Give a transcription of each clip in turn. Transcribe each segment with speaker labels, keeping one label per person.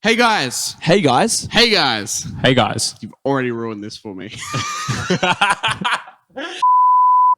Speaker 1: Hey guys.
Speaker 2: Hey guys.
Speaker 1: Hey guys.
Speaker 3: Hey guys.
Speaker 1: You've already ruined this for me.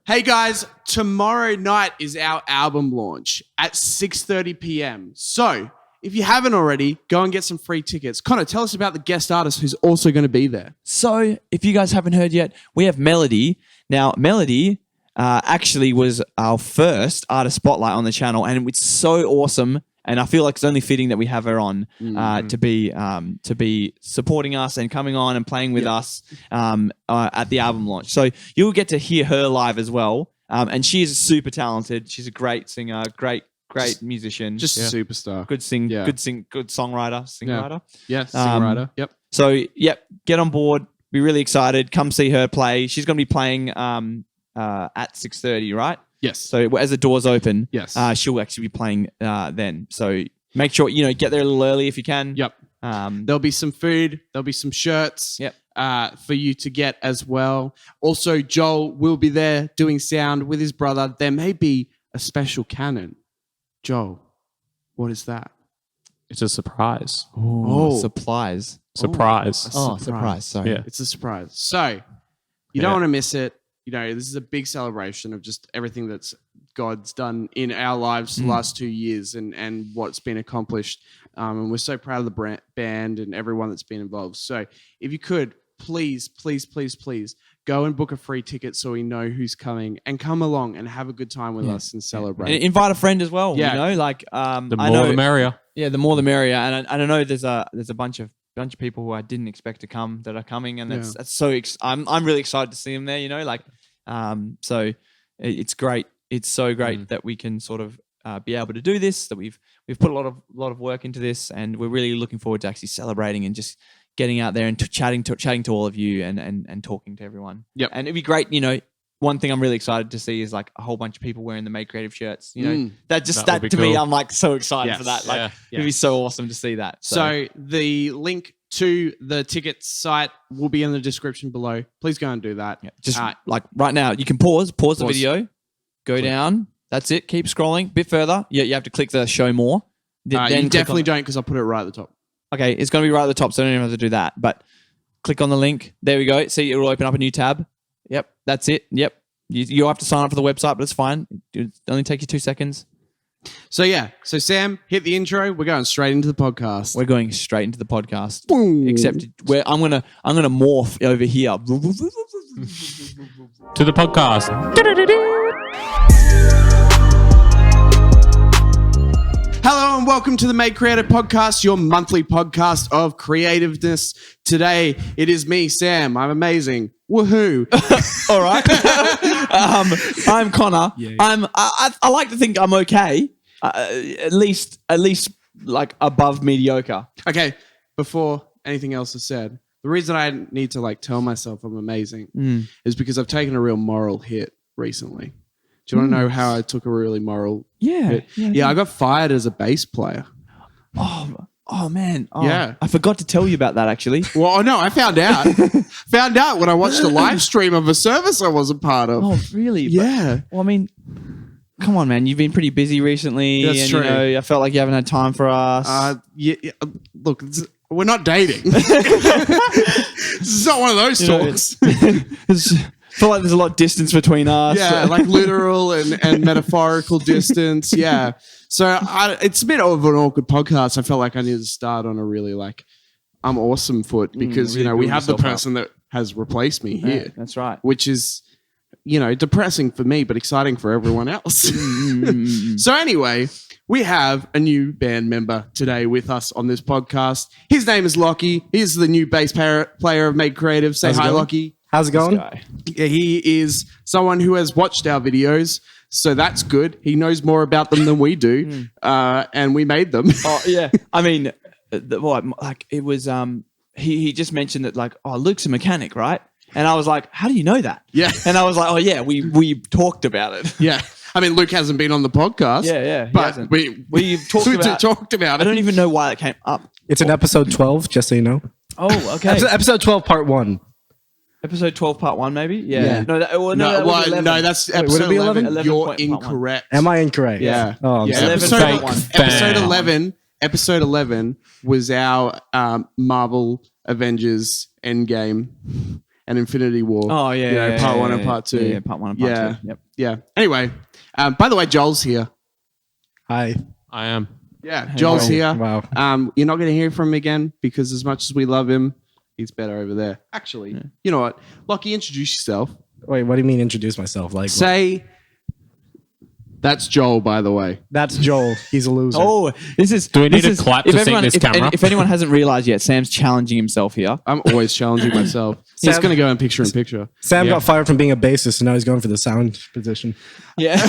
Speaker 1: Hey guys, tomorrow night is our album launch at 6:30 p.m. So, if you haven't already, go and get some free tickets. Connor, tell us about the guest artist who's also going to be there.
Speaker 2: So, if you guys haven't heard yet, we have Melody. Now, Melody actually was our first artist spotlight on the channel, and it's so awesome. And I feel like it's only fitting that we have her on to be supporting us and coming on and playing with us at the album launch. So you'll get to hear her live as well. And she is super talented. She's a great singer, great musician,
Speaker 1: Just a superstar.
Speaker 2: good songwriter.
Speaker 1: Yeah, songwriter. Yep.
Speaker 2: So get on board. Be really excited. Come see her play. She's going to be playing at 6:30, right?
Speaker 1: Yes.
Speaker 2: So as the doors open,
Speaker 1: Yes.
Speaker 2: she'll actually be playing then. So make sure, get there a little early if you can.
Speaker 1: Yep. There'll be some food. There'll be some shirts.
Speaker 2: Yep.
Speaker 1: For you to get as well. Also, Joel will be there doing sound with his brother. There may be a special cannon. Joel, what is that?
Speaker 3: It's a surprise.
Speaker 1: Oh.
Speaker 2: Supplies.
Speaker 3: Surprise.
Speaker 2: Surprise. Sorry.
Speaker 3: Yeah.
Speaker 1: It's a surprise. So you don't want to miss it. This is a big celebration of just everything that's God's done in our lives the last 2 years and what's been accomplished. And we're so proud of the band and everyone that's been involved. So if you could, please go and book a free ticket so we know who's coming and come along and have a good time with us and celebrate.
Speaker 2: And invite a friend as well.
Speaker 1: Yeah.
Speaker 3: The more the merrier.
Speaker 2: Yeah, the more the merrier. And I know there's a bunch of people who I didn't expect to come that are coming, and that's so. I'm really excited to see them there. So it's great. It's so great that we can sort of be able to do this. That we've put a lot of work into this, and we're really looking forward to actually celebrating and just getting out there and chatting to all of you and talking to everyone.
Speaker 1: Yep.
Speaker 2: And it'd be great. One thing I'm really excited to see is like a whole bunch of people wearing the Made Creative shirts. That
Speaker 3: would be
Speaker 2: to me,
Speaker 3: cool.
Speaker 2: I'm like so excited
Speaker 1: Yes.
Speaker 2: for that.
Speaker 3: Yeah.
Speaker 2: It'd be so awesome to see that.
Speaker 1: So the link to the ticket site will be in the description below. Please go and do that.
Speaker 2: just like right now, you can pause the video, go down. That's it. Keep scrolling. Bit further. You have to click the show more.
Speaker 1: You definitely don't because I'll put it right at the top.
Speaker 2: Okay, it's going to be right at the top, so I don't even have to do that. But click on the link. There we go. See, it will open up a new tab. Yep, that's it. Yep. You have to sign up for the website, but it's fine. It only take you 2 seconds.
Speaker 1: So Sam, hit the intro. We're going straight into the podcast.
Speaker 2: We're going straight into the podcast.
Speaker 1: Boom.
Speaker 2: Except where I'm gonna morph over here.
Speaker 3: To the podcast.
Speaker 1: Hello and welcome to the Made Creative Podcast, your monthly podcast of creativeness. Today, it is me, Sam. I'm amazing. Woohoo.
Speaker 2: All right. I'm Connor. Yeah. I like to think I'm okay. At least like above mediocre.
Speaker 1: Okay, before anything else is said, the reason I need to tell myself I'm amazing is because I've taken a real moral hit recently. Do you want to know how I took a really moral hit? Yeah, I got fired as a bass player.
Speaker 2: Oh man. Oh,
Speaker 1: yeah.
Speaker 2: I forgot to tell you about that actually.
Speaker 1: Well, no, I found out. Found out when I watched a live stream of a service I wasn't part of.
Speaker 2: Oh, really?
Speaker 1: Yeah.
Speaker 2: Well, I mean, come on, man. You've been pretty busy recently.
Speaker 1: That's true.
Speaker 2: I felt like you haven't had time for us.
Speaker 1: Yeah. Look, we're not dating. This is not one of those talks.
Speaker 2: I feel like there's a lot of distance between us.
Speaker 1: Yeah, like literal and metaphorical distance. Yeah. So it's a bit of an awkward podcast. I felt like I needed to start on a really I'm awesome foot because,
Speaker 2: really
Speaker 1: we have the
Speaker 2: yourself
Speaker 1: person that has replaced me here.
Speaker 2: Yeah, that's right.
Speaker 1: Which is, depressing for me, but exciting for everyone else. So anyway, we have a new band member today with us on this podcast. His name is Lockie. He's the new bass player of Made Creative. Say hi, Lockie.
Speaker 4: How's it going?
Speaker 1: Yeah, he is someone who has watched our videos, so that's good. He knows more about them than we do, and we made them.
Speaker 2: Oh yeah, I mean, it was he just mentioned that Luke's a mechanic, right? And I was like, how do you know that?
Speaker 1: Yeah,
Speaker 2: and I was like, oh yeah, we talked about it.
Speaker 1: Yeah, I mean, Luke hasn't been on the podcast.
Speaker 2: Yeah,
Speaker 1: but
Speaker 2: we've
Speaker 1: talked about it.
Speaker 2: I don't even know why it came up.
Speaker 4: It's an episode 12, just so you know.
Speaker 2: Oh, okay.
Speaker 4: Episode 12, part 1.
Speaker 2: Episode 12, part 1, maybe? Yeah.
Speaker 4: Yeah.
Speaker 1: No, that's episode
Speaker 4: it be
Speaker 1: 11.
Speaker 4: 11?
Speaker 1: You're
Speaker 2: 11.1.
Speaker 1: incorrect.
Speaker 4: Am I incorrect?
Speaker 2: Yeah.
Speaker 4: Oh,
Speaker 1: Yeah,
Speaker 4: sorry.
Speaker 1: episode 11 episode 11 was our Marvel Avengers Endgame and Infinity War.
Speaker 2: Oh yeah,
Speaker 1: You know,
Speaker 2: yeah,
Speaker 1: part
Speaker 2: yeah,
Speaker 1: one
Speaker 2: yeah,
Speaker 1: and part two.
Speaker 2: Yeah, part one and part
Speaker 1: Yeah.
Speaker 2: two. Yep.
Speaker 1: Yeah. Anyway, by the way, Joel's here.
Speaker 4: Hi.
Speaker 3: I am.
Speaker 1: Yeah, Joel's here.
Speaker 4: Wow.
Speaker 1: You're not going to hear from him again because as much as we love him, he's better over there. Actually, you know what? Lockie, introduce yourself.
Speaker 4: Wait, what do you mean introduce myself? Like,
Speaker 1: Say, that's Joel, by the way.
Speaker 4: that's Joel. He's a loser.
Speaker 2: Oh, this is.
Speaker 3: Do we need
Speaker 2: this
Speaker 3: to
Speaker 2: is-
Speaker 3: clap
Speaker 2: if
Speaker 3: to sync
Speaker 2: everyone-
Speaker 3: this
Speaker 2: if-
Speaker 3: camera?
Speaker 2: If anyone hasn't realized yet, Sam's challenging himself here.
Speaker 1: I'm always challenging myself. He's
Speaker 4: Sam-
Speaker 1: going to go in picture in picture.
Speaker 4: Sam
Speaker 3: Yeah.
Speaker 4: got fired from being a bassist, and now he's going for the sound position.
Speaker 2: Yeah.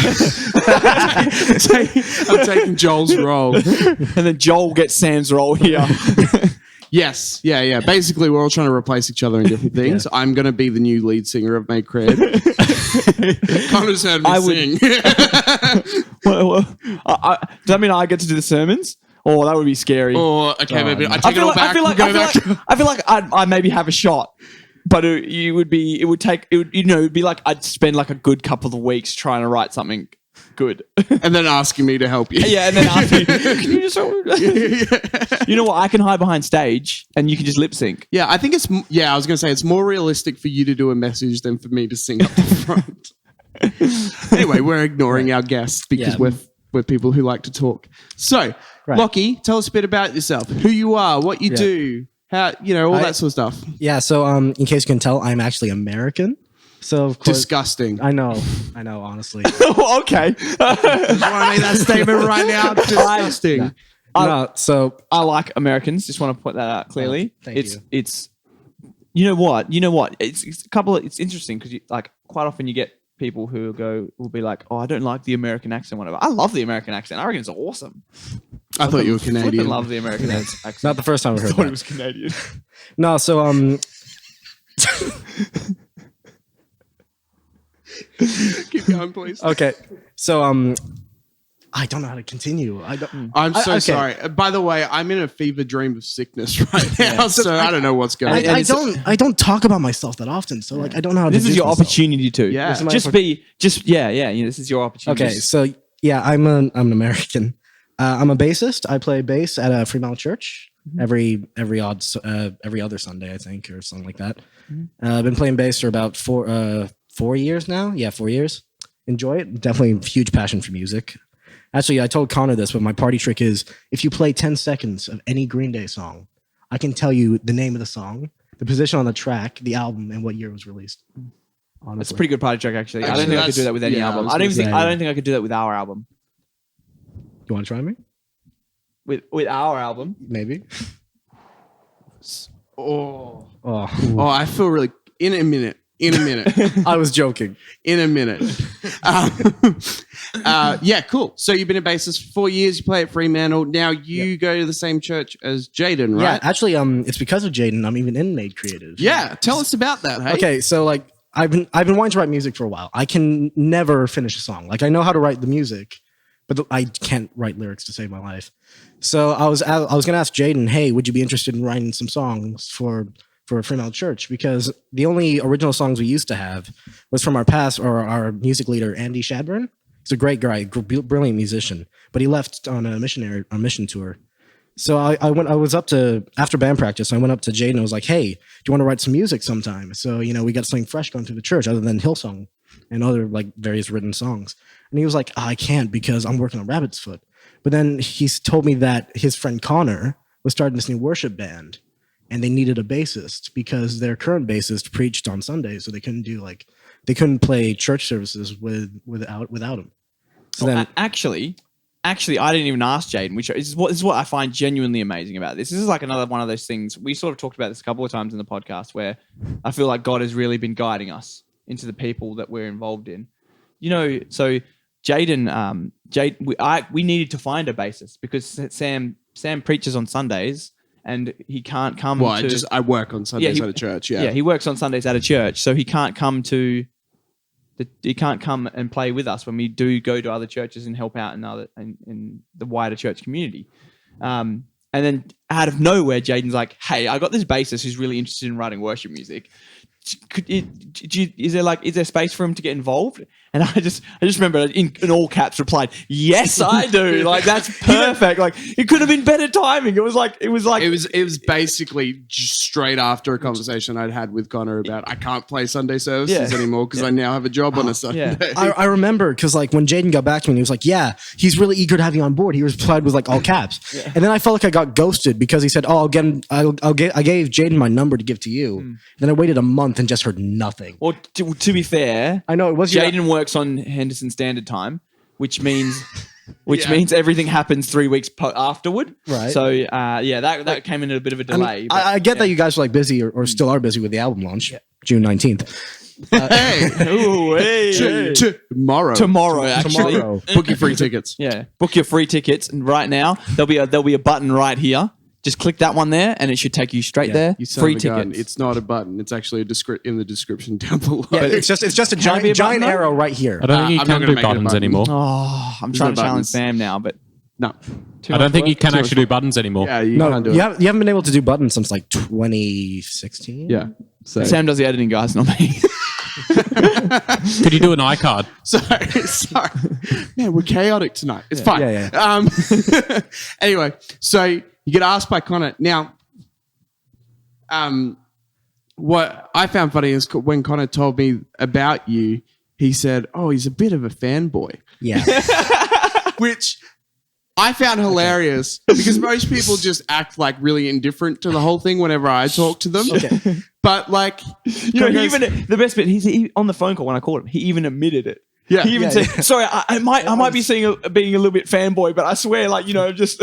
Speaker 1: I'm taking Joel's role.
Speaker 2: And then Joel gets Sam's role here.
Speaker 1: Yes. Yeah. Basically, we're all trying to replace each other in different things. I'm going to be the new lead singer of Make Cred. Connor's heard me
Speaker 2: I would-
Speaker 1: sing.
Speaker 2: Does that mean I get to do the sermons? Oh, that would be scary.
Speaker 1: Okay, maybe I
Speaker 2: I
Speaker 1: take it
Speaker 2: feel
Speaker 1: all
Speaker 2: like,
Speaker 1: back.
Speaker 2: I feel like,
Speaker 1: Go
Speaker 2: I feel
Speaker 1: back.
Speaker 2: like, I feel like I maybe have a shot, but it would be like I'd spend like a good couple of weeks trying to write something good.
Speaker 1: And then asking me to help you.
Speaker 2: Yeah, and then ask me, can you just, you know what? I can hide behind stage, and you can just lip sync.
Speaker 1: Yeah, I think it's. I was going to say it's more realistic for you to do a message than for me to sing up the front. Anyway, we're ignoring our guests because
Speaker 4: Yeah.
Speaker 1: we're people who like to talk. So,
Speaker 4: Right.
Speaker 1: Lockie, tell us a bit about yourself, who you are, what you do, how all that sort of stuff.
Speaker 4: Yeah. So, in case you can tell, I'm actually American. So, of course,
Speaker 1: Disgusting.
Speaker 4: I know, honestly.
Speaker 2: Okay.
Speaker 1: I want to make that statement right now. Disgusting.
Speaker 4: No, so
Speaker 2: I like Americans. Just want to put that out clearly.
Speaker 4: Thank you.
Speaker 2: It's you know what it's a couple of, it's interesting because like quite often you get people who will be like, oh, I don't like the American accent, whatever. I love the American accent. I reckon it's awesome.
Speaker 1: I thought you were
Speaker 2: I
Speaker 1: Canadian.
Speaker 2: love the American accent.
Speaker 4: not the first time I heard
Speaker 2: I thought it
Speaker 4: that.
Speaker 2: was Canadian.
Speaker 4: No, so
Speaker 1: Keep going, please.
Speaker 4: okay, so I don't know how to continue. I don't.
Speaker 1: I'm so
Speaker 4: okay.
Speaker 1: sorry. By the way, I'm in a fever dream of sickness right now, so I don't know what's going on.
Speaker 4: I don't talk about myself that often, so like I don't know how to.
Speaker 2: This is
Speaker 4: introduce
Speaker 2: your
Speaker 4: myself.
Speaker 2: opportunity to.
Speaker 1: Yeah. This is
Speaker 4: my
Speaker 2: Just this is your opportunity.
Speaker 4: Okay, so yeah, I'm an American. I'm a bassist. I play bass at a Fremont church every other Sunday, I think, or something like that. I've been playing bass for about 4 years now. Yeah, 4 years. Enjoy it. Definitely a huge passion for music. Actually, I told Connor this, but my party trick is if you play 10 seconds of any Green Day song, I can tell you the name of the song, the position on the track, the album, and what year it was released. Honestly.
Speaker 2: That's a pretty good party trick, actually. I
Speaker 1: Actually,
Speaker 2: don't think I could do
Speaker 1: that's-
Speaker 2: that with any
Speaker 1: yeah, I
Speaker 2: album.
Speaker 1: was
Speaker 2: I don't
Speaker 1: gonna
Speaker 2: think
Speaker 4: say.
Speaker 2: I don't think I could do that with our album.
Speaker 4: You want to try me?
Speaker 2: With our album.
Speaker 4: Maybe.
Speaker 1: Oh,
Speaker 4: Oh,
Speaker 1: I feel really. In a minute.
Speaker 4: I was joking.
Speaker 1: In a minute. Yeah, cool. So you've been a bassist for 4 years. You play at Fremantle. Now you go to the same church as Jaden,
Speaker 4: Yeah,
Speaker 1: right?
Speaker 4: actually, it's because of Jaden I'm even in Made Creative.
Speaker 1: Yeah. Tell us about that. Hey.
Speaker 4: Okay, so like I've been wanting to write music for a while. I can never finish a song. Like I know how to write the music, but I can't write lyrics to save my life. So I was gonna ask Jaden, hey, would you be interested in writing some songs for Fremont Church? Because the only original songs we used to have was from our past or our music leader Andy Shadburn. He's a great guy, brilliant musician, but he left on a mission tour. So I was up to, after band practice, I went up to Jaden and I was like, hey, do you want to write some music sometime? So, we got something fresh going through the church other than Hillsong and other like various written songs. And he was like, I can't because I'm working on Rabbit's Foot. But then he told me that his friend Connor was starting this new worship band and they needed a bassist because their current bassist preached on Sundays. So they couldn't play church services without him. So then,
Speaker 2: Actually, I didn't even ask Jaden, which is what I find genuinely amazing about this. This is like another one of those things. We sort of talked about this a couple of times in the podcast where I feel like God has really been guiding us into the people that we're involved in. So Jaden, we needed to find a bassist because Sam preaches on Sundays and he can't come.
Speaker 1: Well, I work on Sundays
Speaker 2: he-
Speaker 1: at a church. Yeah.
Speaker 2: he works on Sundays at a church, so he can't come and play with us when we do go to other churches and help out in the wider church community. And then out of nowhere, Jaden's like, "Hey, I got this bassist who's really interested in writing worship music. Is there space for him to get involved?" And I just remember in all caps replied, "Yes, I do." Like that's perfect. Like it could have been better timing. It was like
Speaker 1: It was basically just straight after a conversation I'd had with Connor about I can't play Sunday services
Speaker 2: Yeah.
Speaker 1: anymore because I now have a job on a Sunday.
Speaker 4: I remember because like when Jaden got back to me, he was like, "Yeah, he's really eager to have you on board." He replied with like all caps, and then I felt like I got ghosted because he said, "Oh, I gave Jaden my number to give to you." Then I waited a month and just heard nothing.
Speaker 2: Well, to be fair,
Speaker 4: I know it was
Speaker 2: Jaden works on Henderson Standard Time, which means
Speaker 1: Yeah.
Speaker 2: everything happens 3 weeks afterward.
Speaker 4: Right.
Speaker 2: So that came in a bit of a delay. but-
Speaker 4: I get that you guys are like busy or still are busy with the album launch, June 19th.
Speaker 1: Hey,
Speaker 2: Ooh, hey.
Speaker 1: tomorrow,
Speaker 2: Actually.
Speaker 4: Tomorrow.
Speaker 1: book your free tickets.
Speaker 2: Yeah, book your free tickets, and right now there'll be a button right here. Just click that one there, and it should take you straight there.
Speaker 1: You son
Speaker 2: Free
Speaker 1: of a gun.
Speaker 2: tickets.
Speaker 1: It's not a button. It's actually in the description down below.
Speaker 4: Yeah, it's just a
Speaker 2: Can it be a
Speaker 4: giant
Speaker 2: button, though?
Speaker 4: arrow right here.
Speaker 3: I don't think you
Speaker 1: I'm not
Speaker 3: can
Speaker 1: gonna
Speaker 3: do
Speaker 1: make it a
Speaker 3: buttons
Speaker 1: button.
Speaker 3: anymore.
Speaker 2: Oh, I'm trying to
Speaker 1: no
Speaker 2: challenge
Speaker 1: buttons.
Speaker 2: Sam now, but
Speaker 1: No.
Speaker 2: too
Speaker 3: I don't
Speaker 2: much
Speaker 3: think you
Speaker 2: work?
Speaker 3: can actually do buttons anymore.
Speaker 1: Yeah, you
Speaker 4: No,
Speaker 1: can't do
Speaker 4: you
Speaker 1: it.
Speaker 4: haven't been able to do buttons since like 2016.
Speaker 1: Yeah. So,
Speaker 2: Sam does the editing, guys, not me.
Speaker 3: Could you do an iCard?
Speaker 1: sorry. Man, we're chaotic tonight. It's fine.
Speaker 4: Yeah,
Speaker 1: Anyway, so you get asked by Connor. Now, what I found funny is when Connor told me about you, he said, "Oh, he's a bit of a fanboy,"
Speaker 4: Yeah.
Speaker 1: which I found hilarious because most people just act like really indifferent to the whole thing whenever I talk to them.
Speaker 4: Okay.
Speaker 1: But like,
Speaker 2: You know, he even the best bit. He on the phone call when I called him. He even admitted it.
Speaker 1: Yeah.
Speaker 2: He even
Speaker 4: Yeah,
Speaker 2: said,
Speaker 4: yeah.
Speaker 2: "Sorry, I might be being a little bit fanboy, but I swear, like just."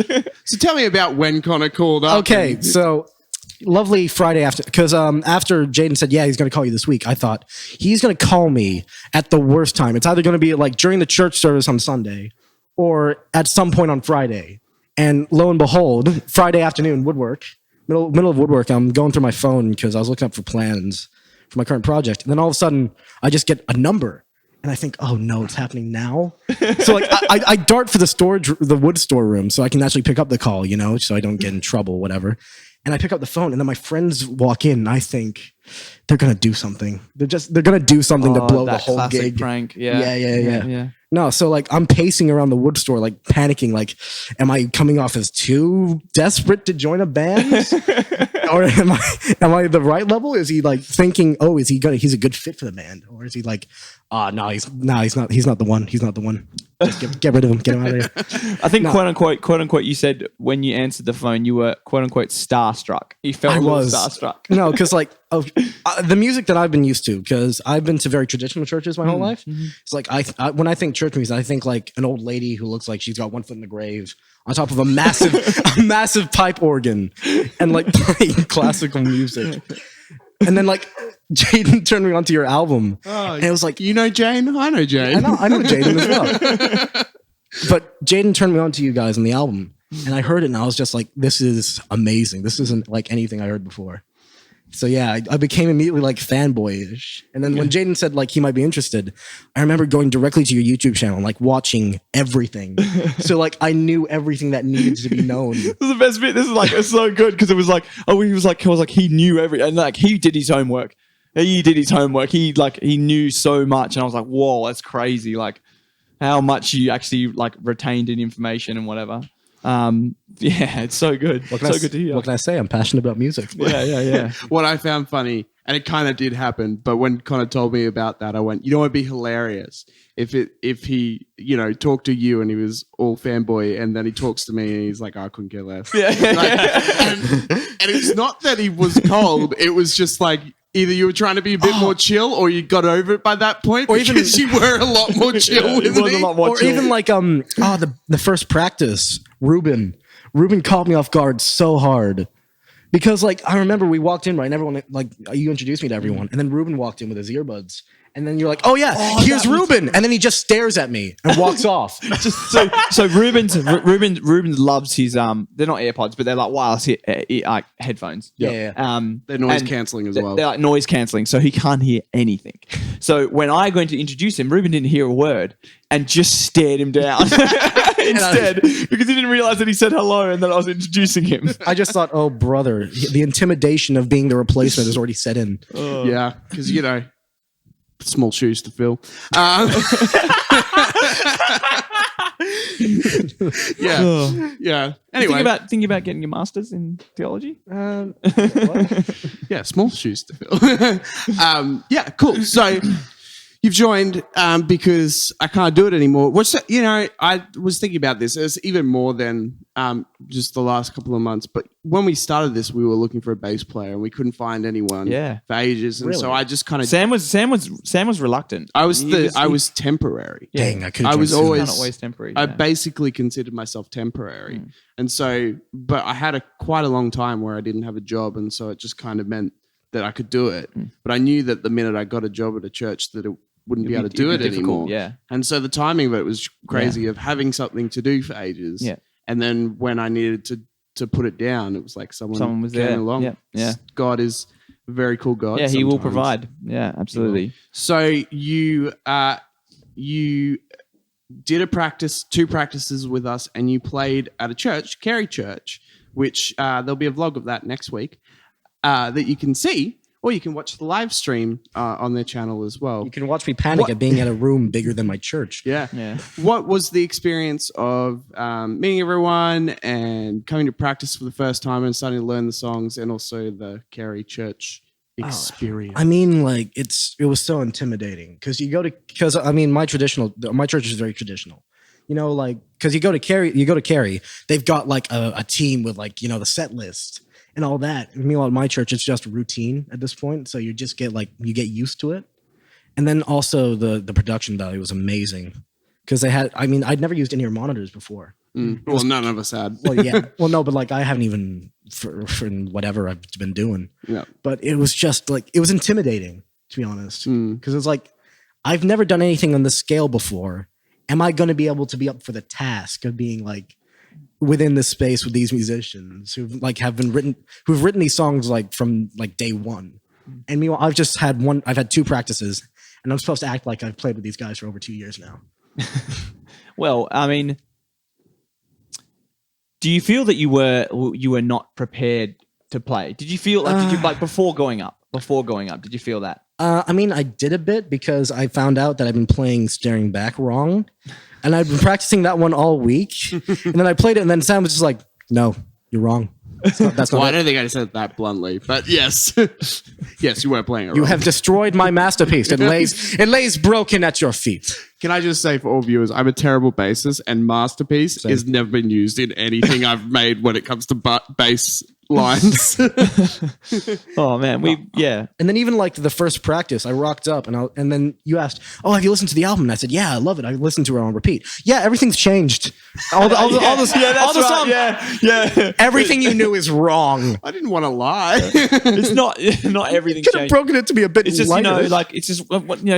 Speaker 1: so tell me about when Connor called up.
Speaker 4: Okay,
Speaker 1: and-
Speaker 4: so lovely Friday after, because after Jaden said, "Yeah, he's going to call you this week," I thought he's going to call me at the worst time. It's either going to be like during the church service on Sunday, or at some point on Friday. And lo and behold, Friday afternoon, woodwork, middle of woodwork, I'm going through my phone because I was looking up for plans for my current project, and then all of a sudden, I just get a number. And I think, oh no, it's happening now. So like, I dart for the wood storeroom so I can actually pick up the call, so I don't get in trouble, whatever. And I pick up the phone, and then my friends walk in, and I think they're gonna do something. They're gonna do something to blow the
Speaker 2: that
Speaker 4: whole
Speaker 2: classic
Speaker 4: gig.
Speaker 2: prank. Yeah.
Speaker 4: Yeah. No, so like I'm pacing around the wood store, like panicking, like, am I coming off as too desperate to join a band? Or am I the right level? Is he like thinking, oh, he's a good fit for the band? Or is he like, no, he's not the one. He's not the one. Just get rid of him. Get him out of here.
Speaker 2: I think quote unquote, you said when you answered the phone, you were quote unquote starstruck. You felt a little starstruck.
Speaker 4: No, because like the music that I've been used to, because I've been to very traditional churches my whole life. It's like I when I think church music, I think like an old lady who looks like she's got one foot in the grave on top of a massive pipe organ and like playing classical music. And then like Jaden turned me onto your album, and it was like,
Speaker 1: You know Jane? I know Jane.
Speaker 4: I know Jaden as well. But Jaden turned me on to you guys on the album, and I heard it, and I was just like, "This is amazing. This isn't like anything I heard before." So yeah, I became immediately like fanboyish. And then when Jaden said like he might be interested, I remember going directly to your YouTube channel and like watching everything. So like I knew everything that needed to be known.
Speaker 2: This is the best bit. This is like it's so good because it was like, he knew and like he did his homework. He did his homework. He knew so much, and I was like, whoa, that's crazy. Like how much you actually like retained in information and whatever. Yeah, it's so good. So good to hear.
Speaker 4: What can I say? I'm passionate about music.
Speaker 2: Yeah.
Speaker 1: What I found funny, and it kind of did happen, but when Connor told me about that, I went, you know, it'd be hilarious if he, talked to you and he was all fanboy, and then he talks to me and he's like, I couldn't care less.
Speaker 2: Yeah.
Speaker 1: And it's not that he was cold; it was just like either you were trying to be a bit more chill, or you got over it by that point, or because you were a lot more chill with
Speaker 2: was
Speaker 1: me.
Speaker 2: a lot more
Speaker 4: Or
Speaker 2: chill.
Speaker 4: even like the first practice, Ruben caught me off guard so hard. Because like I remember we walked in, right, and everyone like you introduced me to everyone, and then Ruben walked in with his earbuds, and then you're like, "Oh yeah, here's Ruben," and then he just stares at me and walks off.
Speaker 2: So Ruben loves his they're not AirPods, but they're like wireless headphones.
Speaker 4: Yeah.
Speaker 1: They're noise
Speaker 2: and
Speaker 1: cancelling as
Speaker 2: They're
Speaker 1: well.
Speaker 2: like noise cancelling, so he can't hear anything. So when I went to introduce him, Ruben didn't hear a word and just stared him down instead because he didn't realize that he said hello and that I was introducing him.
Speaker 4: I just thought, "Oh brother, the intimidation of being the replacement has already set in."
Speaker 1: Yeah, because small shoes to fill. Yeah, yeah. Anyway,
Speaker 2: Thinking about getting your masters in theology.
Speaker 1: yeah, small shoes to fill. Yeah, cool. So you've joined because I can't do it anymore. I was thinking about this. It's even more than just the last couple of months. But when we started this, we were looking for a bass player and we couldn't find anyone for ages. And so I just kind of
Speaker 2: Sam was reluctant.
Speaker 1: I was temporary.
Speaker 4: Dang, I could.
Speaker 1: I was
Speaker 2: always temporary.
Speaker 1: I
Speaker 2: yeah.
Speaker 1: basically considered myself temporary, and so, but I had quite a long time where I didn't have a job, and so it just kind of meant that I could do it. But I knew that the minute I got a job at a church, that it wouldn't be able to do it anymore.
Speaker 2: Yeah,
Speaker 1: and so the timing of it was crazy of having something to do for ages.
Speaker 2: Yeah,
Speaker 1: and then when I needed to put it down, it was like someone
Speaker 2: was
Speaker 1: came
Speaker 2: there.
Speaker 1: along.
Speaker 2: Yeah.
Speaker 1: God is a very cool God.
Speaker 2: Yeah, He will
Speaker 1: sometimes.
Speaker 2: provide. Yeah, absolutely.
Speaker 1: So you did two practices with us, and you played at a church, Carey Church, which there'll be a vlog of that next week that you can see, or you can watch the live stream on their channel as well.
Speaker 4: You can watch me panic at being in a room bigger than my church.
Speaker 1: Yeah.
Speaker 2: Yeah.
Speaker 1: What was the experience of meeting everyone and coming to practice for the first time and starting to learn the songs, and also the Carey Church experience?
Speaker 4: I mean, like it was so intimidating because my church is very traditional. You know, like because you go to Carey, they've got like a team with like the set list and all that. Meanwhile, at my church, it's just routine at this point, so you just get used to it. And then also the production value was amazing because I'd never used in-ear monitors before.
Speaker 1: Well, none of us had.
Speaker 4: Well, yeah. Well, no, but like I haven't even for whatever I've been doing.
Speaker 1: Yeah.
Speaker 4: But it was just like it was intimidating, to be honest, because it's like I've never done anything on this scale before. Am I going to be able to be up for the task of being like within this space with these musicians who've written these songs like from like day one? And meanwhile, I've had two practices, and I'm supposed to act like I've played with these guys for over 2 years now.
Speaker 2: Well, I mean, do you feel that you were not prepared to play? Did you feel like before going up? Did you feel that?
Speaker 4: I mean, I did a bit because I found out that I've been playing Staring Back wrong, and I've been practicing that one all week. And then I played it, and then Sam was just like, "No, you're wrong. That's not
Speaker 1: Well, I
Speaker 4: it.
Speaker 1: don't think I said it that bluntly, but yes, yes, you were playing it.
Speaker 4: You
Speaker 1: wrong.
Speaker 4: have destroyed my masterpiece. It lays broken at your feet."
Speaker 1: Can I just say for all viewers, I'm a terrible bassist, and masterpiece has never been used in anything I've made when it comes to bass lines.
Speaker 2: Oh man,
Speaker 4: And then even like the first practice, I rocked up, and then you asked, "Oh, have you listened to the album?" And I said, "Yeah, I love it. I listened to it on repeat." Yeah, everything's changed. All the songs.
Speaker 2: Yeah.
Speaker 4: Everything you knew is wrong.
Speaker 1: I didn't want to lie.
Speaker 2: It's not everything.
Speaker 4: Could have broken it to be a bit
Speaker 2: It's just
Speaker 4: lighter.
Speaker 2: it's just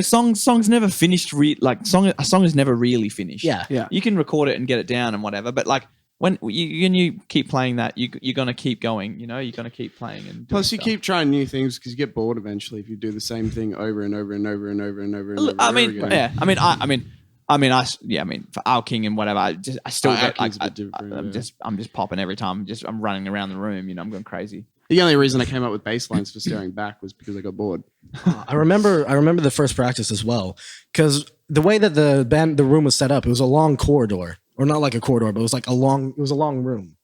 Speaker 2: songs never finished. A song is never really finished.
Speaker 4: Yeah.
Speaker 1: Yeah.
Speaker 2: You can record it and get it down and whatever, but like when you keep playing that, you're gonna keep going. You're gonna keep playing and.
Speaker 1: Plus, you keep trying new things because you get bored eventually if you do the same thing over and over and over and over and over and over.
Speaker 2: I mean,
Speaker 1: again.
Speaker 2: yeah. I mean, for Our King and whatever, I still
Speaker 1: Our
Speaker 2: get
Speaker 1: King's
Speaker 2: like
Speaker 1: a bit different,
Speaker 2: I'm just popping every time. I'm running around the room. I'm going crazy.
Speaker 1: The only reason I came up with bass lines for Staring Back was because I got bored.
Speaker 4: I remember the first practice as well, because the way that the room was set up, it was a long corridor, or not like a corridor, but it was a long room.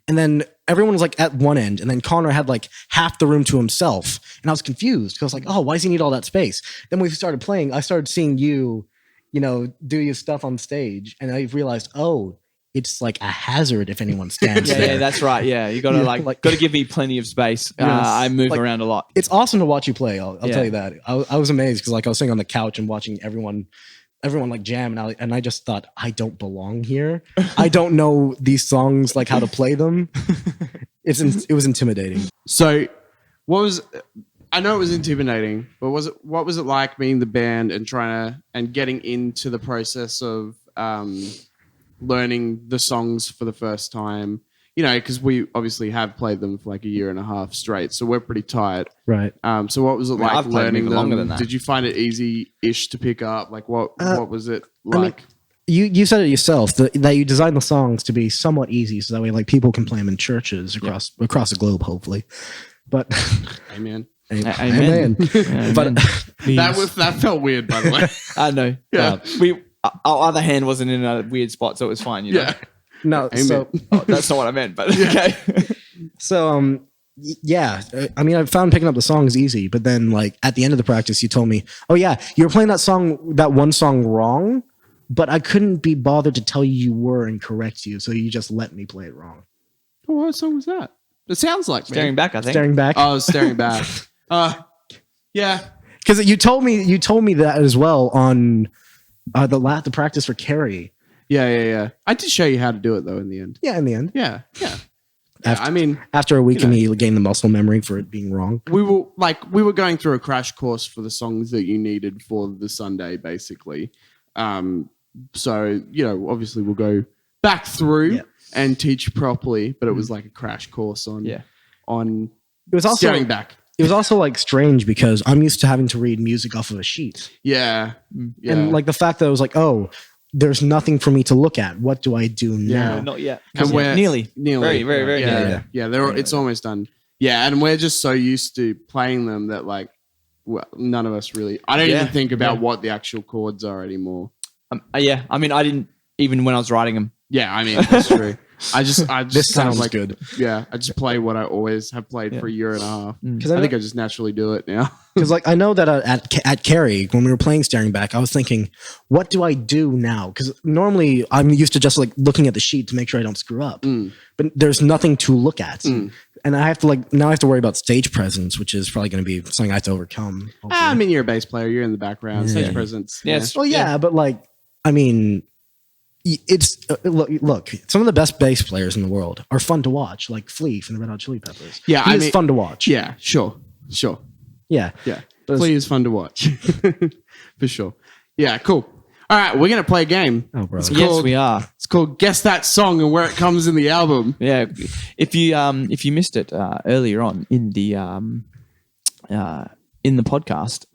Speaker 4: And then everyone was like at one end, and then Connor had like half the room to himself. And I was confused because I was like, oh, why does he need all that space? Then when we started playing, I started seeing you do your stuff on stage, and I realized, oh, it's like a hazard if anyone stands there.
Speaker 2: Yeah, that's right. Yeah, you gotta gotta give me plenty of space. I move around a lot.
Speaker 4: It's awesome to watch you play. I'll tell you that. I was amazed because like I was sitting on the couch and watching everyone like jam, and I just thought, I don't belong here. I don't know these songs, like how to play them. It was intimidating.
Speaker 1: So, I know it was intimidating, but what was it like being the band and getting into the process of learning the songs for the first time? Because we obviously have played them for like a year and a half straight, so we're pretty tired.
Speaker 4: Right.
Speaker 1: So what was it like
Speaker 2: I've played them
Speaker 1: learning
Speaker 2: even
Speaker 1: them?
Speaker 2: longer than that.
Speaker 1: Did you find it easy-ish to pick up? Like what was it like?
Speaker 4: You said it yourself that you designed the songs to be somewhat easy, so that way like people can play them in churches across the globe, hopefully. But
Speaker 1: Amen.
Speaker 2: Amen. Amen.
Speaker 4: But
Speaker 1: That felt weird, by the way.
Speaker 2: I know.
Speaker 1: Yeah.
Speaker 2: Our other hand wasn't in a weird spot, so it was fine. You know?
Speaker 1: Yeah.
Speaker 4: no, so
Speaker 2: Oh, that's not what I meant, but okay.
Speaker 4: yeah. I mean, I found picking up the songs easy, but then like at the end of the practice, you told me, "Oh yeah, you were playing that one song wrong," but I couldn't be bothered to tell you were and correct you, so you just let me play it wrong.
Speaker 1: Oh, what song was that? It sounds like me.
Speaker 2: Staring back, I think.
Speaker 4: Staring back.
Speaker 1: Oh, I was staring back. Yeah.
Speaker 4: Because you told me that as well on the practice for Carrie.
Speaker 1: Yeah. I did show you how to do it though in the end.
Speaker 4: Yeah, in the end,
Speaker 1: Yeah.
Speaker 4: After-
Speaker 1: I mean,
Speaker 4: after a week,
Speaker 1: You know.
Speaker 4: and you gained the muscle memory for it being wrong.
Speaker 1: we were going through a crash course for the songs that you needed for the Sunday, basically. So obviously we'll go back through
Speaker 4: Yeah.
Speaker 1: and teach properly, but it was like a crash course on
Speaker 2: Yeah.
Speaker 1: on
Speaker 4: It was also
Speaker 1: staring back.
Speaker 4: it was also like strange because I'm used to having to read music off of a sheet,
Speaker 1: Yeah.
Speaker 4: and like the fact that it was like, oh, there's nothing for me to look at. What do I do now?
Speaker 1: Yeah.
Speaker 2: Not yet.
Speaker 1: And we're-
Speaker 2: Nearly.
Speaker 1: nearly
Speaker 2: Very, very
Speaker 1: yeah,
Speaker 2: nearly.
Speaker 1: yeah. It's almost done. Yeah, and we're just so used to playing them that like none of us really. I don't
Speaker 2: Yeah.
Speaker 1: even think about what the actual chords are anymore.
Speaker 2: Yeah. I mean, I didn't even when I was writing them.
Speaker 1: Yeah, I mean that's true. I just
Speaker 4: This
Speaker 1: kind of
Speaker 4: sounds
Speaker 1: like
Speaker 4: good.
Speaker 1: Yeah, I just play what I always have played for a year and a half.
Speaker 4: Because
Speaker 1: I think I just naturally do it now.
Speaker 4: like I know that at Carrie when we were playing Staring Back, I was thinking, what do I do now? Because normally I'm used to just like looking at the sheet to make sure I don't screw up, but there's nothing to look at, and I have to now I have to worry about stage presence, which is probably going to be something I have to overcome.
Speaker 1: I mean, you're a bass player. You're in the background. Stage
Speaker 4: Yeah.
Speaker 1: presence.
Speaker 2: Yeah, it's-
Speaker 4: Well, yeah, but like, I mean, it's look. Some of the best bass players in the world are fun to watch, like Flea from the Red Hot Chili Peppers.
Speaker 1: Yeah,
Speaker 4: he
Speaker 1: I
Speaker 4: is
Speaker 1: mean-
Speaker 4: fun to watch.
Speaker 1: Yeah, sure.
Speaker 4: Yeah.
Speaker 1: Yeah,
Speaker 4: But
Speaker 1: Flea is fun to watch for sure. Yeah, cool. All right, we're gonna play a game.
Speaker 4: Oh, brother.
Speaker 2: Yes,
Speaker 1: called-
Speaker 2: we are.
Speaker 1: It's called Guess That Song and Where It Comes in the Album.
Speaker 2: Yeah. If you missed it earlier on in the podcast,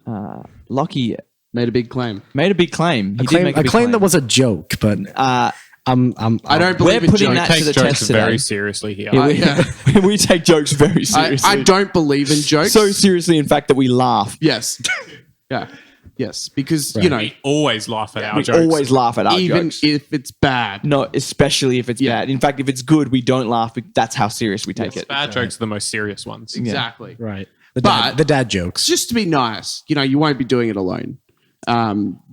Speaker 2: Lockie
Speaker 1: Made a big claim.
Speaker 2: made a big claim. He did make a
Speaker 4: I
Speaker 2: big
Speaker 4: claim that was a joke, but I
Speaker 1: I don't
Speaker 2: We're
Speaker 1: believe in
Speaker 2: putting
Speaker 1: jokes.
Speaker 2: that to the
Speaker 3: Takes jokes
Speaker 2: test today.
Speaker 3: very seriously here.
Speaker 2: Yeah, we,
Speaker 1: yeah.
Speaker 2: we take jokes very seriously.
Speaker 1: I don't believe in jokes.
Speaker 2: so seriously, in fact, that we laugh.
Speaker 1: Yes. Yeah. Yes. Because
Speaker 4: Right.
Speaker 1: you know,
Speaker 3: We always laugh at our
Speaker 2: We
Speaker 3: jokes.
Speaker 2: always laugh at our
Speaker 1: even
Speaker 2: jokes.
Speaker 1: if it's bad.
Speaker 2: No, especially if it's
Speaker 1: Yeah.
Speaker 2: bad. In fact, if it's good, we don't laugh. That's how serious we take it.
Speaker 3: Bad jokes are the most serious ones.
Speaker 1: Exactly.
Speaker 4: right.
Speaker 1: But-
Speaker 4: The dad jokes.
Speaker 1: Just to be nice, you won't be doing it alone.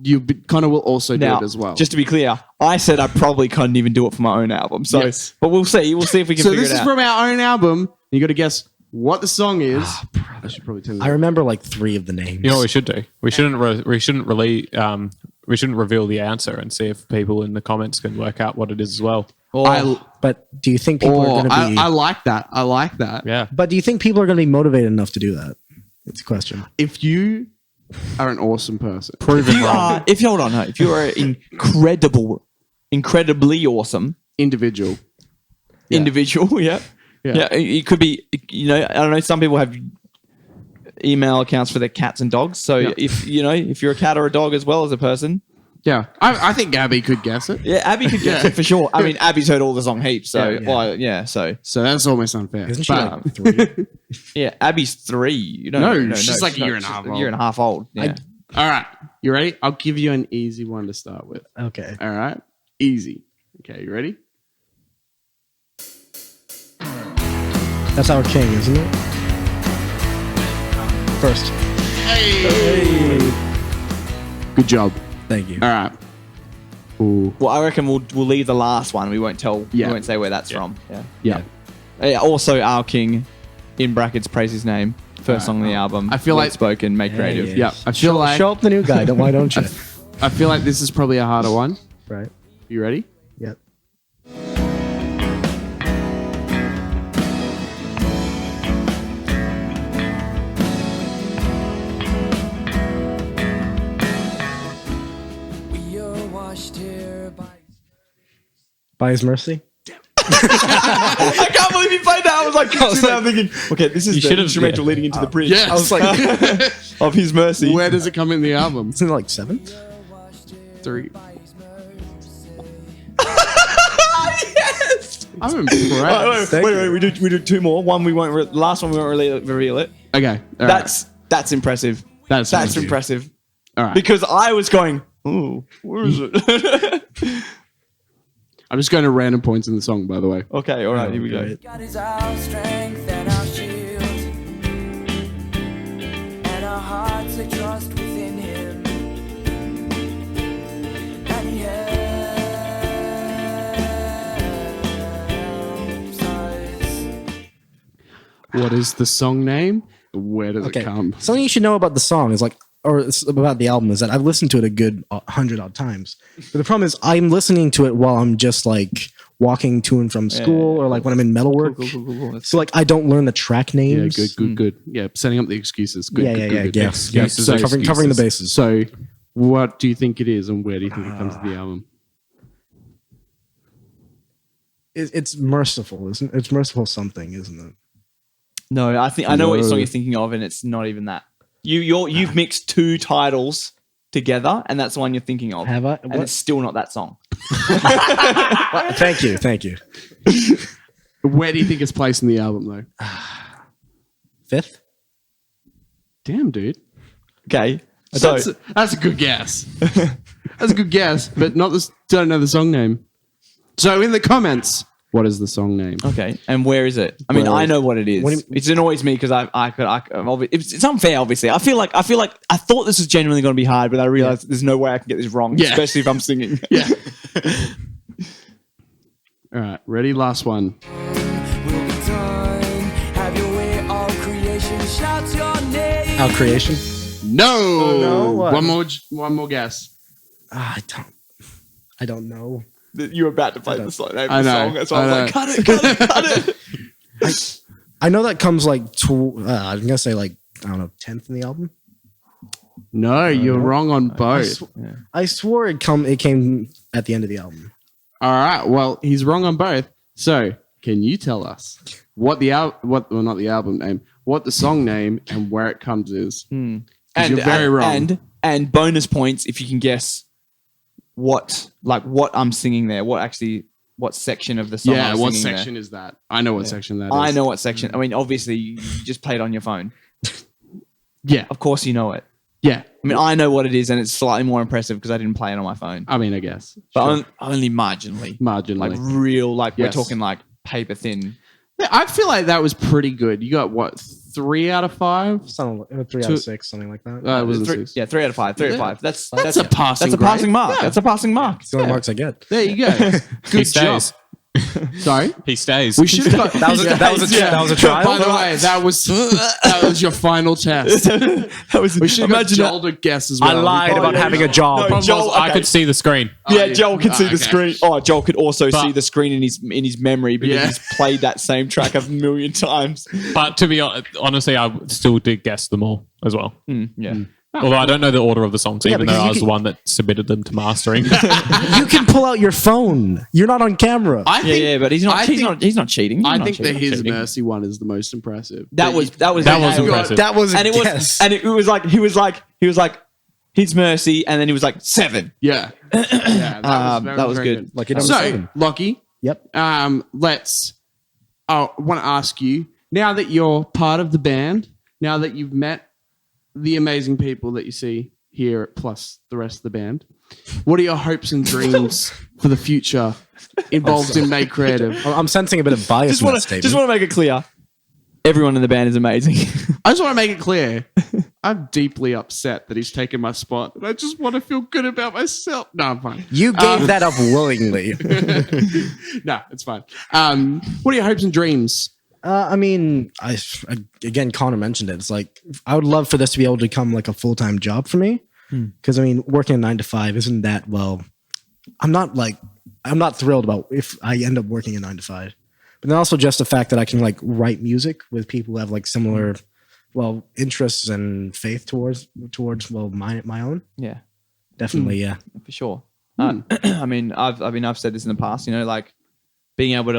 Speaker 1: You kind of will also do
Speaker 2: Now,
Speaker 1: it as well.
Speaker 2: just to be clear, I said I probably couldn't even do it for my own album. So,
Speaker 1: Yes.
Speaker 2: but we'll see. We'll see if we can
Speaker 1: so
Speaker 2: figure
Speaker 1: this
Speaker 2: it
Speaker 1: is
Speaker 2: out.
Speaker 1: from our own album. You got to guess what the song is. I should probably turn
Speaker 4: I remember like 3 of the names.
Speaker 3: You know what we should do? We shouldn't reveal the answer and see if people in the comments can work out what it is as well.
Speaker 4: But do you think people are going to be?
Speaker 1: I like that. I like that.
Speaker 3: Yeah.
Speaker 4: But do you think people are going to be motivated enough to do that? It's a question.
Speaker 1: If you are an awesome person,
Speaker 3: Proven wrong.
Speaker 2: If you hold on, if you are incredibly awesome
Speaker 1: individual.
Speaker 2: individual, yeah, it could be. I don't know. Some people have email accounts for their cats and dogs. So
Speaker 1: Yeah.
Speaker 2: if you're a cat or a dog as well as a person,
Speaker 1: Yeah, I think Gabby could guess it.
Speaker 2: yeah, Abby could get it for sure. I mean, Abby's heard all the song heaps. So
Speaker 4: Yeah.
Speaker 2: so
Speaker 1: So that's almost unfair.
Speaker 4: Isn't she
Speaker 1: But-
Speaker 4: like 3?
Speaker 2: yeah, Abby's 3.
Speaker 1: No, she's like a year and a half
Speaker 2: A year and a half old. Yeah.
Speaker 1: all right, you ready? I'll give you an easy one to start with.
Speaker 4: Okay.
Speaker 1: All right, easy. Okay, you ready?
Speaker 4: That's our king, isn't it? First.
Speaker 1: Hey. Good job.
Speaker 4: Thank you.
Speaker 1: All right. Ooh.
Speaker 2: Well, I reckon we'll leave the last one. We won't tell.
Speaker 1: Yeah.
Speaker 2: We won't say where that's from. Yeah.
Speaker 1: Yeah.
Speaker 2: Yeah. Also, our king, in brackets, praise his name. First song on the album.
Speaker 1: I feel like-
Speaker 2: spoken, make creative.
Speaker 4: yeah.
Speaker 1: Yeah. I feel like
Speaker 4: Show up the new guy. Why don't you?
Speaker 1: I feel like this is probably a harder one.
Speaker 4: Right.
Speaker 1: You ready?
Speaker 4: Yep. By His mercy.
Speaker 2: I can't believe you played that. I was like, I'm thinking, okay, this is the
Speaker 3: should've-
Speaker 2: instrumental leading into the bridge.
Speaker 1: Yes.
Speaker 2: I was like, of his mercy.
Speaker 1: Where does it come in the album?
Speaker 4: Isn't it like 7th?
Speaker 1: 3.
Speaker 2: Yes.
Speaker 1: I'm impressed.
Speaker 2: Wait, we do two more. One we won't. Last one we won't reveal it.
Speaker 1: Okay, all right.
Speaker 2: That's impressive.
Speaker 1: That's
Speaker 2: impressive.
Speaker 1: All right.
Speaker 2: Because I was going, ooh, where is it?
Speaker 1: I'm just going to random points in the song, by the way.
Speaker 2: Okay, all right, here we go.
Speaker 5: God is our strength and our shield, and our hearts they trust within Him, and He helps us.
Speaker 1: What is the song name? Where does it come?
Speaker 4: Something you should know about the song is like, or it's about the album, is that I've listened to it a good 100 odd times. But the problem is I'm listening to it while I'm just like walking to and from school or like when I'm in metalwork.
Speaker 2: Cool.
Speaker 4: So like I don't learn the track
Speaker 1: Yeah,
Speaker 4: names.
Speaker 1: good. Yeah, setting up the excuses. Good, good.
Speaker 4: Yes.
Speaker 1: So
Speaker 4: Covering the bases.
Speaker 1: So, what do you think it is, and where do you think it comes to the album?
Speaker 4: It's merciful, isn't it? It's merciful something, isn't it?
Speaker 2: No, I know what song you're thinking of, and it's not even that. You've mixed two titles together, and that's the one you're thinking of.
Speaker 4: Have I?
Speaker 2: And it's still not that song.
Speaker 4: Thank you.
Speaker 1: Where do you think it's placed in the album, though?
Speaker 4: Fifth?
Speaker 1: Damn, dude.
Speaker 2: Okay. So
Speaker 1: That's a good guess. That's a good guess, but don't know the song name. So in the comments, what is the song name?
Speaker 2: okay, and where is it? I mean, I know what it is.
Speaker 4: What do you-
Speaker 2: It annoys me because it's unfair. Obviously, I feel like I thought this was genuinely going to be hard, but I realized there's no way I can get this wrong,
Speaker 1: Yeah.
Speaker 2: especially if I'm singing.
Speaker 1: Yeah. All right, ready? Last one.
Speaker 5: Will be done. Have your way, all creation shouts your name.
Speaker 4: Our creation?
Speaker 1: No.
Speaker 4: no? What?
Speaker 1: One more guess.
Speaker 4: I don't know.
Speaker 2: You were about to play the song.
Speaker 1: I know.
Speaker 2: Song. That's why I was
Speaker 1: I
Speaker 2: like, cut it.
Speaker 4: I know that comes like I'm gonna say like I don't know 10th in the album.
Speaker 1: No, you're wrong on both.
Speaker 4: I swore it came at the end of the album.
Speaker 1: All right. Well, he's wrong on both. So, can you tell us what not the album name, what the song name, and where it comes is? 'Cause you're very wrong.
Speaker 2: And bonus points if you can guess what I'm singing there. What section of the song?
Speaker 1: Yeah.
Speaker 2: I'm
Speaker 1: What
Speaker 2: singing
Speaker 1: section is that? I know what section that is.
Speaker 2: there. I know what section. I mean, obviously, you just play it on your phone.
Speaker 1: Yeah.
Speaker 2: Of course, you know it.
Speaker 1: Yeah.
Speaker 2: I mean, I know what it is, and it's slightly more impressive because I didn't play it on my phone.
Speaker 1: I mean, I guess.
Speaker 2: But only marginally.
Speaker 1: Marginally.
Speaker 2: Like real, like we're
Speaker 1: Yes.
Speaker 2: talking like paper thin.
Speaker 1: Yeah, I feel like that was pretty good. You got what, 3 out of 5?
Speaker 4: Something like 3 out of 6, something like that.
Speaker 1: It was a 6.
Speaker 2: 3 out of 5. 3 out of 5. That's
Speaker 1: a passing
Speaker 2: That's a passing
Speaker 1: grade.
Speaker 2: mark.
Speaker 1: Yeah.
Speaker 2: That's a passing mark.
Speaker 4: It's the only marks I get.
Speaker 1: There you go.
Speaker 3: He
Speaker 1: Good job.
Speaker 3: stays.
Speaker 1: Sorry.
Speaker 3: He stays.
Speaker 1: We should have got
Speaker 4: That was a trial.
Speaker 1: By the way, that was your final test.
Speaker 2: That was
Speaker 1: We should have got
Speaker 2: imagine
Speaker 1: Joel to guess as well.
Speaker 4: I lied about having a job.
Speaker 2: No,
Speaker 3: Problem
Speaker 2: Joel,
Speaker 3: was, I
Speaker 2: okay.
Speaker 3: could see the screen.
Speaker 2: Yeah,
Speaker 1: yeah.
Speaker 2: Joel could see the
Speaker 1: Okay.
Speaker 2: screen. Oh, Joel could also
Speaker 3: But-
Speaker 2: see the screen in his memory because
Speaker 1: Yeah.
Speaker 2: he's played that same track a million times.
Speaker 3: But to be honestly, I still did guess them all as well.
Speaker 2: Yeah.
Speaker 3: Although I don't know the order of the songs, even though
Speaker 4: because
Speaker 3: I
Speaker 4: you
Speaker 3: was
Speaker 4: can-
Speaker 3: the one that submitted them to mastering.
Speaker 4: You can pull out your phone. You're not on camera.
Speaker 1: I think,
Speaker 2: Yeah, but he's not.
Speaker 1: I
Speaker 2: He's
Speaker 1: think-
Speaker 2: not. He's not cheating. He's
Speaker 1: I
Speaker 2: not
Speaker 1: think the
Speaker 2: cheating.
Speaker 1: His Mercy one is the most impressive.
Speaker 2: That was
Speaker 3: That was impressive.
Speaker 4: That was a
Speaker 2: and it
Speaker 4: guess.
Speaker 2: was he was like His Mercy, and then he was like 7.
Speaker 1: Yeah. Yeah.
Speaker 2: That was
Speaker 1: very
Speaker 2: good.
Speaker 4: Lucky number
Speaker 1: So,
Speaker 4: 7.
Speaker 1: Lockie,
Speaker 4: Yep.
Speaker 1: I want to ask you, now that you're part of the band, now that you've met the amazing people that you see here, plus the rest of the band, what are your hopes and dreams for the future involved in Make Creative?
Speaker 4: I'm sensing a bit of bias in that statement.
Speaker 2: Just want to make it clear. Everyone in the band is amazing.
Speaker 1: I just want to make it clear, I'm deeply upset that he's taken my spot, and I just want to feel good about myself. No, I'm fine.
Speaker 4: You gave that up willingly.
Speaker 1: No, it's fine. What are your hopes and dreams?
Speaker 4: I mean, again, Connor mentioned it. It's like I would love for this to be able to become like a full-time job for me. Because I mean, working a 9 to 5 isn't that well. I'm not thrilled about if I end up working a 9 to 5. But then also just the fact that I can like write music with people who have like similar, well, interests and faith towards well my own.
Speaker 2: Yeah,
Speaker 4: Definitely, yeah.
Speaker 2: for sure. I mean, I've said this in the past. You know, like being able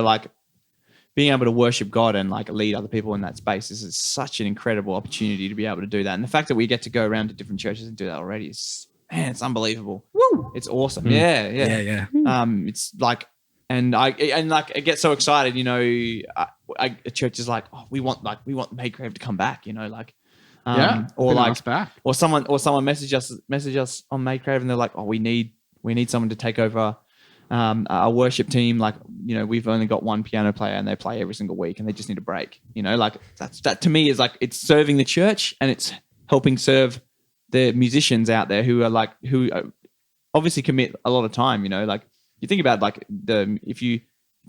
Speaker 2: to worship God and like lead other people in that space is such an incredible opportunity to be able to do that. And the fact that we get to go around to different churches and do that already is, man, it's unbelievable. Woo! It's awesome. Yeah.
Speaker 4: Yeah.
Speaker 2: It's like And I get so excited, you know. A church is like, oh, we want Maygrave to come back, you know, like, or
Speaker 1: been
Speaker 2: like
Speaker 1: asked back.
Speaker 2: or someone message us on Maygrave, and they're like, oh, we need someone to take over our worship team. Like, you know, we've only got one piano player and they play every single week and they just need a break. You know, like that to me is like, it's serving the church and it's helping serve the musicians out there who obviously commit a lot of time. You know, like you think about like if you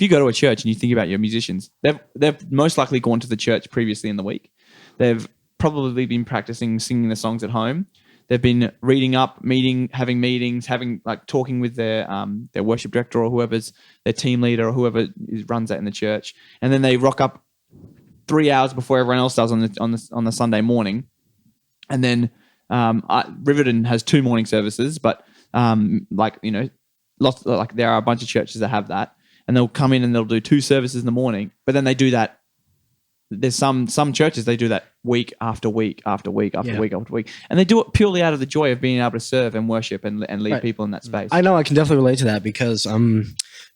Speaker 2: go to a church and you think about your musicians, they've most likely gone to the church previously in the week. They've probably been practicing singing the songs at home. They've been reading up, having meetings, talking with their worship director or whoever's their team leader or whoever runs that in the church, and then they rock up 3 hours before everyone else does on the Sunday morning, and then Riverton has 2 morning services, but there are a bunch of churches that have that, and they'll come in and they'll do 2 services in the morning, but then they do that. There's some churches, they do that week after week after week after week after week, and they do it purely out of the joy of being able to serve and worship and lead people in that space.
Speaker 4: I know I can definitely relate to that because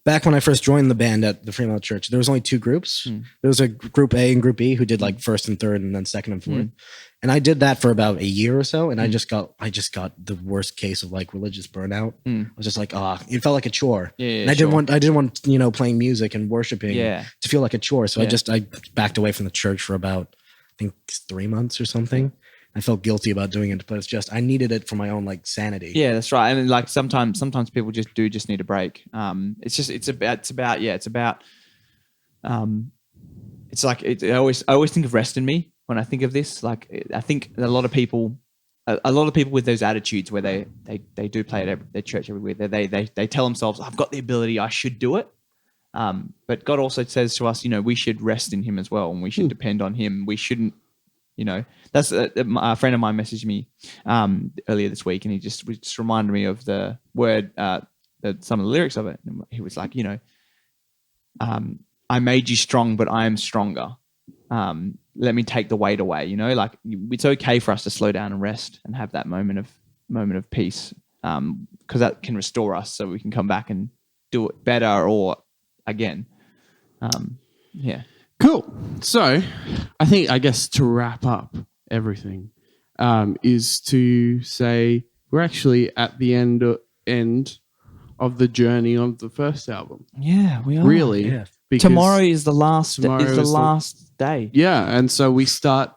Speaker 4: back when I first joined the band at the Fremont Church, there was only 2 groups. There was a group A and group B who did like first and third and then second and fourth. And I did that for about a year or so, and I just got the worst case of like religious burnout. I was just like, it felt like a chore. And I didn't want playing music and worshiping to feel like a chore. So I backed away from the church for about I think 3 months or something. I felt guilty about doing it, but it's just I needed it for my own like sanity.
Speaker 2: Yeah, that's right. And like sometimes people just need a break. It's like I always think of Rest in Me when I think of this. Like I think a lot of people with those attitudes where they do play at their church every week, they tell themselves, I've got the ability, I should do it. But God also says to us, we should rest in Him as well, and we should depend on Him. We shouldn't, that's a friend of mine messaged me earlier this week, and he just reminded me of the word, some of the lyrics of it. And he was like, I made you strong, but I am stronger. Let me take the weight away. Like it's okay for us to slow down and rest and have that moment of peace, because that can restore us, so we can come back and do it better or again.
Speaker 1: Cool. So I guess to wrap up everything is to say we're actually at the end of the journey of the first album.
Speaker 2: Yeah, we are.
Speaker 1: Really.
Speaker 4: Yeah.
Speaker 1: Because
Speaker 2: tomorrow is the last day.
Speaker 1: Yeah, and so we start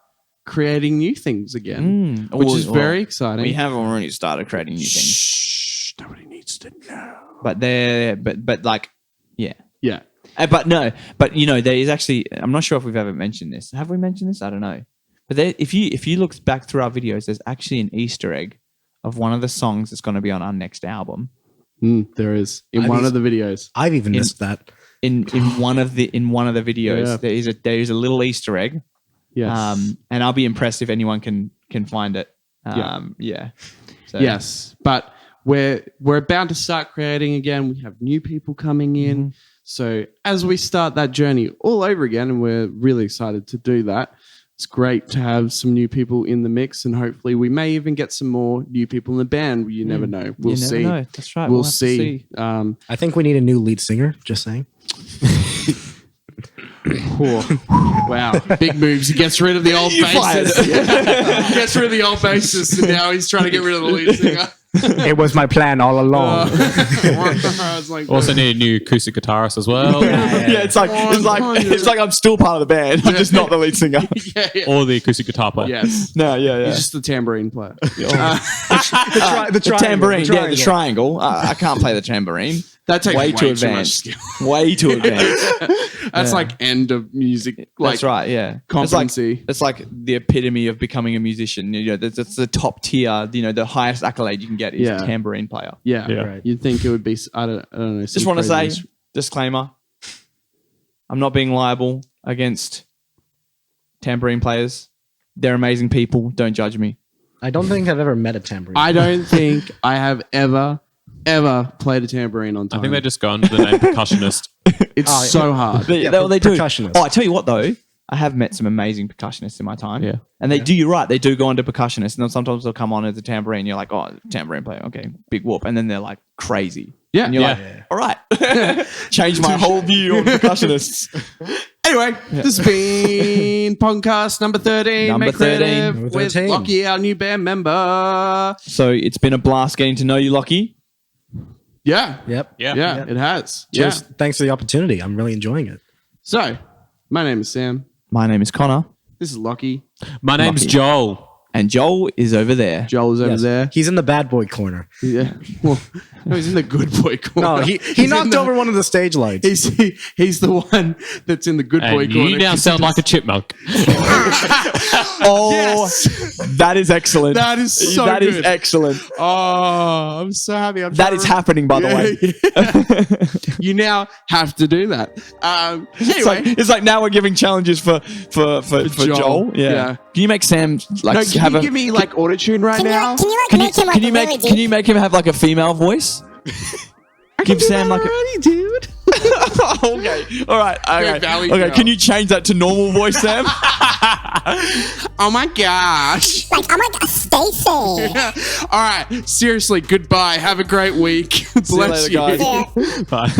Speaker 1: creating new things again, which is very exciting.
Speaker 2: We have already started creating new things.
Speaker 1: Shh, nobody needs to know.
Speaker 2: But
Speaker 1: Yeah.
Speaker 2: But there is actually, I'm not sure if we've ever mentioned this. Have we mentioned this? I don't know. But if you look back through our videos, there's actually an Easter egg of one of the songs that's going to be on our next album.
Speaker 1: There is in one of the videos.
Speaker 4: I've even missed that.
Speaker 2: In one of the videos, there is a little Easter egg.
Speaker 1: Yes.
Speaker 2: And I'll be impressed if anyone can find it. So.
Speaker 1: Yes, but we're about to start creating again. We have new people coming in. So as we start that journey all over again, and we're really excited to do that, it's great to have some new people in the mix, and hopefully we may even get some more new people in the band. You never know. We'll see.
Speaker 2: Know. That's right.
Speaker 1: We'll see.
Speaker 4: I think we need a new lead singer, just saying.
Speaker 1: Wow, big moves. He gets rid of the old bassist. He gets rid of the old bassist, and now he's trying to get rid of the lead singer.
Speaker 4: It was my plan all along.
Speaker 1: I was like,
Speaker 3: Also need a new acoustic guitarist as well.
Speaker 2: It's like I'm still part of the band. I'm just not the lead singer.
Speaker 1: yeah.
Speaker 3: Or the acoustic guitar player.
Speaker 1: Yes.
Speaker 2: No, yeah.
Speaker 1: He's just the tambourine player.
Speaker 2: The tambourine. Yeah, the triangle. I can't play the tambourine.
Speaker 1: That takes
Speaker 2: way too
Speaker 1: much
Speaker 2: advanced.
Speaker 1: skill.
Speaker 2: Way too advanced.
Speaker 1: That's like end of music. Like,
Speaker 2: that's right. Yeah,
Speaker 1: competency.
Speaker 2: It's like the epitome of becoming a musician. That's the top tier. The highest accolade you can get is tambourine player.
Speaker 1: Yeah.
Speaker 4: Right.
Speaker 1: You'd think it would be. I don't know.
Speaker 2: Just want to say, disclaimer: I'm not being liable against tambourine players. They're amazing people. Don't judge me.
Speaker 4: I don't think I've ever met a tambourine.
Speaker 1: I don't think I have ever played a tambourine on time.
Speaker 3: I think they just go under the name percussionist.
Speaker 1: It's so hard.
Speaker 2: They do.
Speaker 4: Percussionist.
Speaker 2: Oh, I tell you what though, I have met some amazing percussionists in my time.
Speaker 3: Yeah.
Speaker 2: And they do, you're right, they do go into percussionists, and then sometimes they'll come on as a tambourine. You're like, oh, tambourine player, okay, big whoop. And then they're like crazy.
Speaker 1: Yeah.
Speaker 2: And you're
Speaker 3: Yeah.
Speaker 2: like, all right. Change my whole view on percussionists.
Speaker 1: Anyway, this has been podcast number 13.
Speaker 2: Number
Speaker 1: Make Creative
Speaker 4: 13.
Speaker 1: with Lockie, our new band member.
Speaker 2: So it's been a blast getting to know you, Lockie.
Speaker 1: Yeah.
Speaker 4: Yep.
Speaker 1: Yeah, it has.
Speaker 4: Cheers.
Speaker 1: Yeah.
Speaker 4: Thanks for the opportunity. I'm really enjoying it.
Speaker 1: So, my name is Sam.
Speaker 2: My name is Connor,
Speaker 1: This is Lockie.
Speaker 3: My name's
Speaker 2: Lucky.
Speaker 3: Joel.
Speaker 2: and Joel is over there.
Speaker 1: Joel is over
Speaker 4: Yes.
Speaker 1: there.
Speaker 4: He's in the bad boy corner.
Speaker 1: Yeah. Well, no, he's in the good boy corner.
Speaker 4: No, he
Speaker 1: He's in
Speaker 4: knocked
Speaker 1: the-
Speaker 4: over one of the stage lights.
Speaker 1: He's the one that's in the good boy
Speaker 3: And
Speaker 1: corner.
Speaker 3: you now sound like a chipmunk.
Speaker 2: Oh,
Speaker 1: Yes.
Speaker 2: that is excellent.
Speaker 1: That is so
Speaker 2: That is
Speaker 1: good.
Speaker 2: excellent.
Speaker 1: Oh, I'm so happy. I'm
Speaker 2: That
Speaker 1: trying
Speaker 2: is
Speaker 1: to-
Speaker 2: happening, by the way.
Speaker 1: You now have to do that. Anyway,
Speaker 2: It's like now we're giving challenges for Joel. Yeah.
Speaker 1: Yeah.
Speaker 2: Can you make Sam like
Speaker 1: no, can
Speaker 2: have
Speaker 1: you
Speaker 2: a?
Speaker 1: give me like autotune right
Speaker 6: Can you,
Speaker 1: now?
Speaker 6: can you like
Speaker 2: Can you,
Speaker 6: make him like
Speaker 2: can you
Speaker 6: a
Speaker 2: make
Speaker 6: really
Speaker 2: can you
Speaker 6: deep?
Speaker 2: make him have like a female voice? Give Sam like a.
Speaker 1: already, dude.
Speaker 2: Okay. All right. Okay.
Speaker 1: Valley
Speaker 2: Okay.
Speaker 1: Girl.
Speaker 2: Can you change that to normal voice, Sam?
Speaker 1: Oh my gosh.
Speaker 6: Like I'm like Stacy.
Speaker 1: All right. Seriously, goodbye. Have a great week.
Speaker 2: See you
Speaker 1: Bless
Speaker 2: later, guys.
Speaker 6: Yeah.
Speaker 3: Bye.